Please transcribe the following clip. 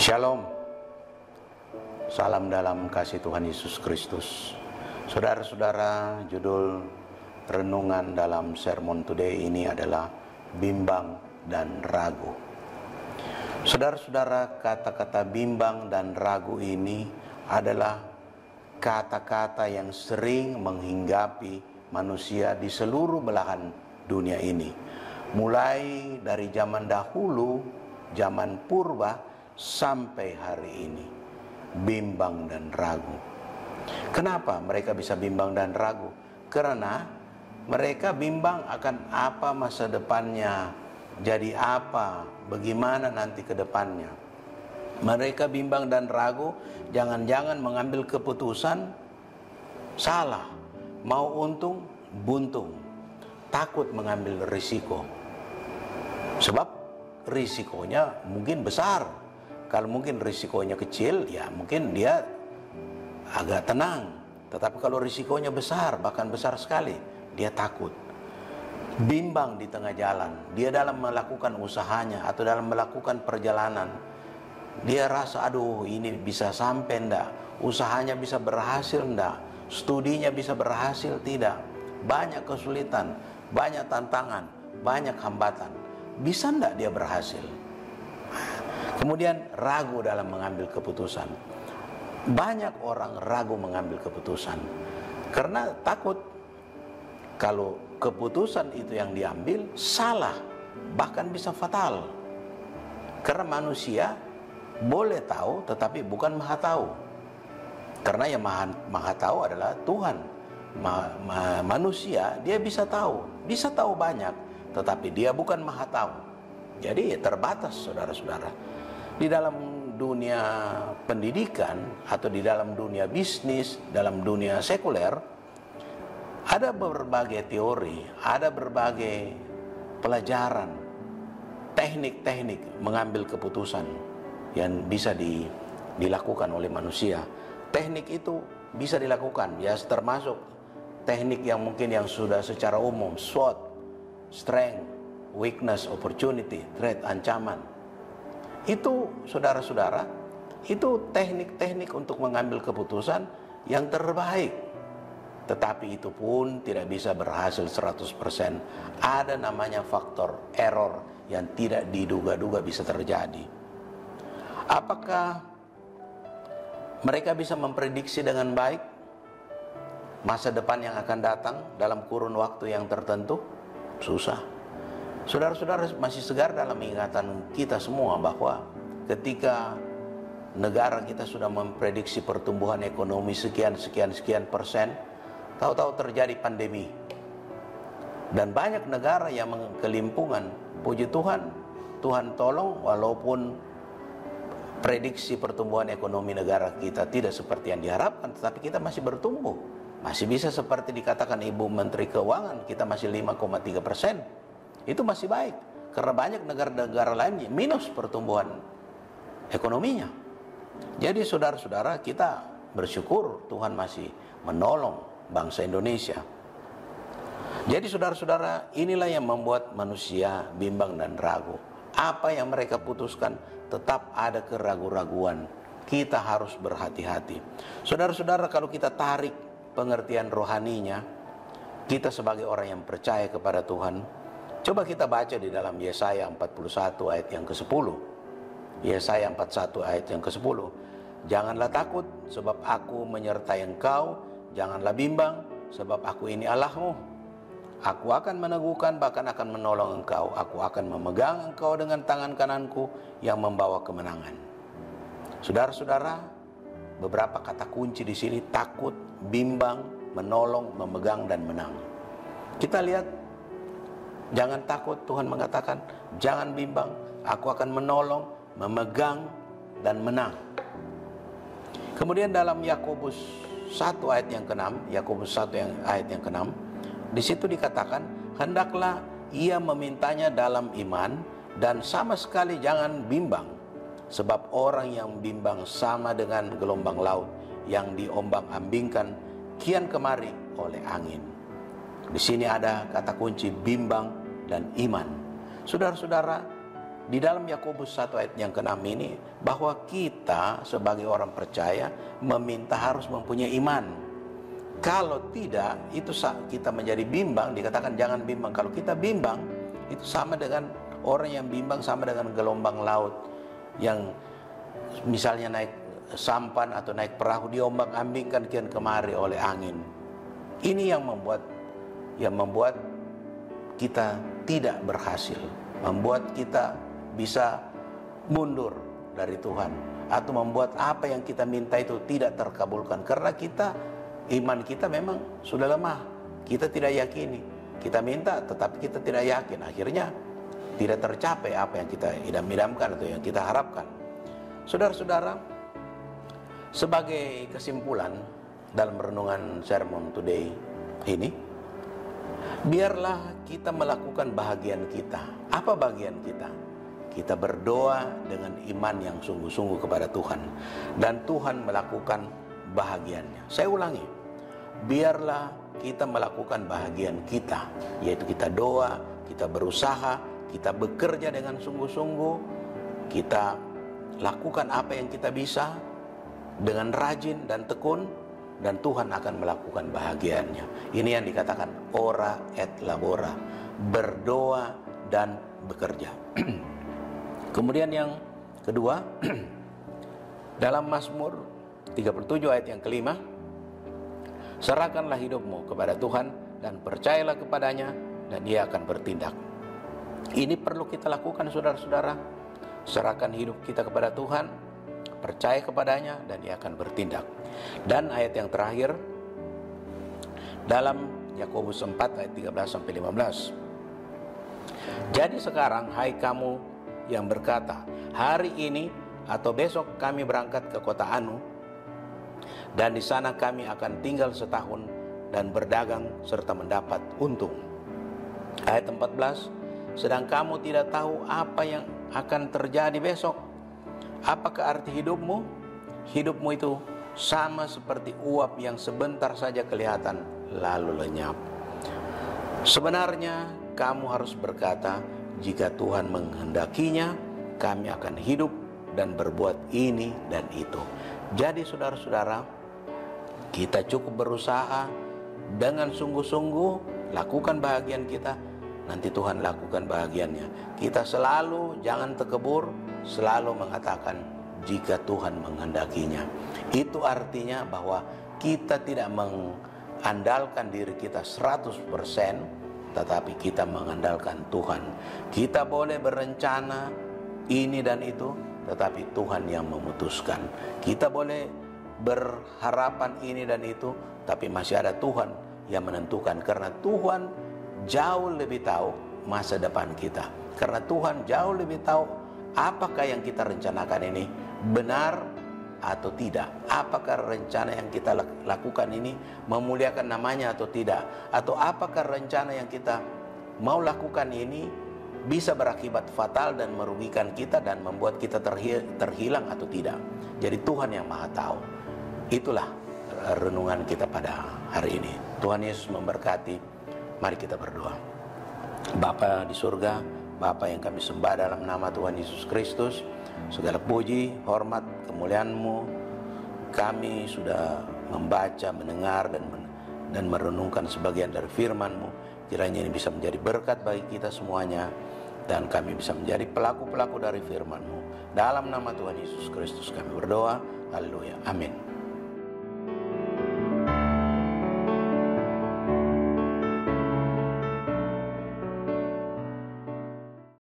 Shalom. Salam dalam kasih Tuhan Yesus Kristus. Saudara-saudara, judul renungan dalam sermon today ini adalah bimbang dan ragu. Saudara-saudara, kata-kata bimbang dan ragu ini adalah kata-kata yang sering menghinggapi manusia di seluruh belahan dunia ini. Mulai dari zaman dahulu, zaman purba, sampai hari ini, bimbang dan ragu. Kenapa mereka bisa bimbang dan ragu? Karena mereka bimbang akan apa masa depannya, jadi apa, bagaimana nanti ke depannya. Mereka bimbang dan ragu, jangan-jangan mengambil keputusan salah, mau untung, buntung, takut mengambil risiko. Sebab risikonya mungkin besar. Kalau mungkin risikonya kecil, ya mungkin dia agak tenang. Tetapi kalau risikonya besar, bahkan besar sekali, dia takut. Bimbang di tengah jalan. Dia dalam melakukan usahanya atau dalam melakukan perjalanan. Dia rasa, aduh ini bisa sampai enggak? Usahanya bisa berhasil enggak? Studinya bisa berhasil tidak? Banyak kesulitan, banyak tantangan, banyak hambatan. Bisa enggak dia berhasil? Kemudian ragu dalam mengambil keputusan. Banyak orang ragu mengambil keputusan karena takut kalau keputusan itu yang diambil salah, bahkan bisa fatal. Karena manusia boleh tahu tetapi bukan maha tahu. Karena yang maha tahu adalah Tuhan. Manusia dia bisa tahu banyak, tetapi dia bukan maha tahu. Jadi terbatas, saudara-saudara. Di dalam dunia pendidikan atau di dalam dunia bisnis, dalam dunia sekuler, ada berbagai teori, ada berbagai pelajaran, teknik-teknik mengambil keputusan yang bisa dilakukan oleh manusia. Teknik itu bisa dilakukan, ya termasuk teknik yang mungkin yang sudah secara umum, SWOT, strength, weakness, opportunity, threat, ancaman. Itu saudara-saudara, itu teknik-teknik untuk mengambil keputusan yang terbaik. Tetapi itu pun tidak bisa berhasil 100%. Ada namanya faktor error yang tidak diduga-duga bisa terjadi. Apakah mereka bisa memprediksi dengan baik masa depan yang akan datang dalam kurun waktu yang tertentu? Susah. Saudara-saudara masih segar dalam ingatan kita semua bahwa ketika negara kita sudah memprediksi pertumbuhan ekonomi sekian persen, tahu-tahu terjadi pandemi. Dan banyak negara yang kelimpungan. Puji Tuhan, Tuhan tolong walaupun prediksi pertumbuhan ekonomi negara kita tidak seperti yang diharapkan, tetapi kita masih bertumbuh. Masih bisa seperti dikatakan Ibu Menteri Keuangan, kita masih 5,3%. Itu masih baik, karena banyak negara-negara lain minus pertumbuhan ekonominya. Jadi saudara-saudara, kita bersyukur Tuhan masih menolong bangsa Indonesia. Jadi saudara-saudara, inilah yang membuat manusia bimbang dan ragu. Apa yang mereka putuskan tetap ada keraguan-raguan. Kita harus berhati-hati. Saudara-saudara, kalau kita tarik pengertian rohaninya, kita sebagai orang yang percaya kepada Tuhan, coba kita baca di dalam Yesaya 41 ayat yang ke-10. Yesaya 41 ayat yang ke-10. Janganlah takut sebab aku menyertai engkau. Janganlah bimbang sebab aku ini Allahmu. Aku akan meneguhkan bahkan akan menolong engkau. Aku akan memegang engkau dengan tangan kananku yang membawa kemenangan. Saudara-saudara, beberapa kata kunci di sini: takut, bimbang, menolong, memegang, dan menang. Kita lihat, jangan takut, Tuhan mengatakan, jangan bimbang, aku akan menolong, memegang, dan menang. Kemudian dalam Yakobus 1 ayat yang ke-6, Yakobus 1 ayat yang ke-6, di situ dikatakan, hendaklah ia memintanya dalam iman dan sama sekali jangan bimbang, sebab orang yang bimbang sama dengan gelombang laut yang diombang-ambingkan kian kemari oleh angin. Di sini ada kata kunci bimbang dan iman. Saudara-saudara, di dalam Yakobus 1 ayat yang ke-6 ini, bahwa kita sebagai orang percaya meminta harus mempunyai iman. Kalau tidak, itu kita menjadi bimbang. Dikatakan jangan bimbang. Kalau kita bimbang, itu sama dengan orang yang bimbang, sama dengan gelombang laut yang misalnya naik sampan atau naik perahu, diombang-ambingkan kian kemari oleh angin. Ini yang membuat kita tidak berhasil, membuat kita bisa mundur dari Tuhan, atau membuat apa yang kita minta itu tidak terkabulkan karena iman kita memang sudah lemah. Kita tidak yakini, kita minta tetapi kita tidak yakin, akhirnya tidak tercapai apa yang kita idam-idamkan atau yang kita harapkan. Saudara-saudara, sebagai kesimpulan dalam renungan sermon today ini, biarlah kita melakukan bahagian kita. Apa bagian kita? Kita berdoa dengan iman yang sungguh-sungguh kepada Tuhan, dan Tuhan melakukan bahagiannya. Saya ulangi, biarlah kita melakukan bahagian kita, yaitu kita doa, kita berusaha, kita bekerja dengan sungguh-sungguh, kita lakukan apa yang kita bisa dengan rajin dan tekun, dan Tuhan akan melakukan bahagiannya. Ini yang dikatakan ora et labora, berdoa dan bekerja. Kemudian yang kedua, dalam Mazmur 37 ayat yang kelima, serahkanlah hidupmu kepada Tuhan dan percayalah kepadanya, dan Dia akan bertindak. Ini perlu kita lakukan, saudara-saudara. Serahkan hidup kita kepada Tuhan, percaya kepadanya, dan Dia akan bertindak. Dan ayat yang terakhir dalam Yakobus 4 ayat 13-15. Jadi sekarang, hai kamu yang berkata, hari ini atau besok kami berangkat ke kota Anu, dan di sana kami akan tinggal setahun dan berdagang serta mendapat untung. Ayat 14, sedang kamu tidak tahu apa yang akan terjadi besok. Apakah arti hidupmu? Hidupmu itu sama seperti uap yang sebentar saja kelihatan lalu lenyap. Sebenarnya kamu harus berkata, jika Tuhan menghendakinya, kami akan hidup dan berbuat ini dan itu. Jadi saudara-saudara, kita cukup berusaha dengan sungguh-sungguh, lakukan bahagian kita, nanti Tuhan lakukan bahagiannya. Kita selalu jangan tekebur, selalu mengatakan jika Tuhan menghendakinya. Itu artinya bahwa kita tidak mengandalkan diri kita 100%, tetapi kita mengandalkan Tuhan. Kita boleh berencana ini dan itu, tetapi Tuhan yang memutuskan. Kita boleh berharapan ini dan itu, tapi masih ada Tuhan yang menentukan. Karena Tuhan jauh lebih tahu masa depan kita. Karena Tuhan jauh lebih tahu apakah yang kita rencanakan ini benar atau tidak. Apakah rencana yang kita lakukan ini memuliakan namanya atau tidak. Atau apakah rencana yang kita mau lakukan ini bisa berakibat fatal dan merugikan kita dan membuat kita terhilang atau tidak. Jadi Tuhan yang Maha Tahu. Itulah renungan kita pada hari ini. Tuhan Yesus memberkati. Mari kita berdoa. Bapa di surga, Bapa yang kami sembah dalam nama Tuhan Yesus Kristus, segala puji, hormat, kemuliaan-Mu, kami sudah membaca, mendengar, dan merenungkan sebagian dari firman-Mu. Kiranya ini bisa menjadi berkat bagi kita semuanya, dan kami bisa menjadi pelaku-pelaku dari firman-Mu. Dalam nama Tuhan Yesus Kristus kami berdoa. Haleluya. Amin.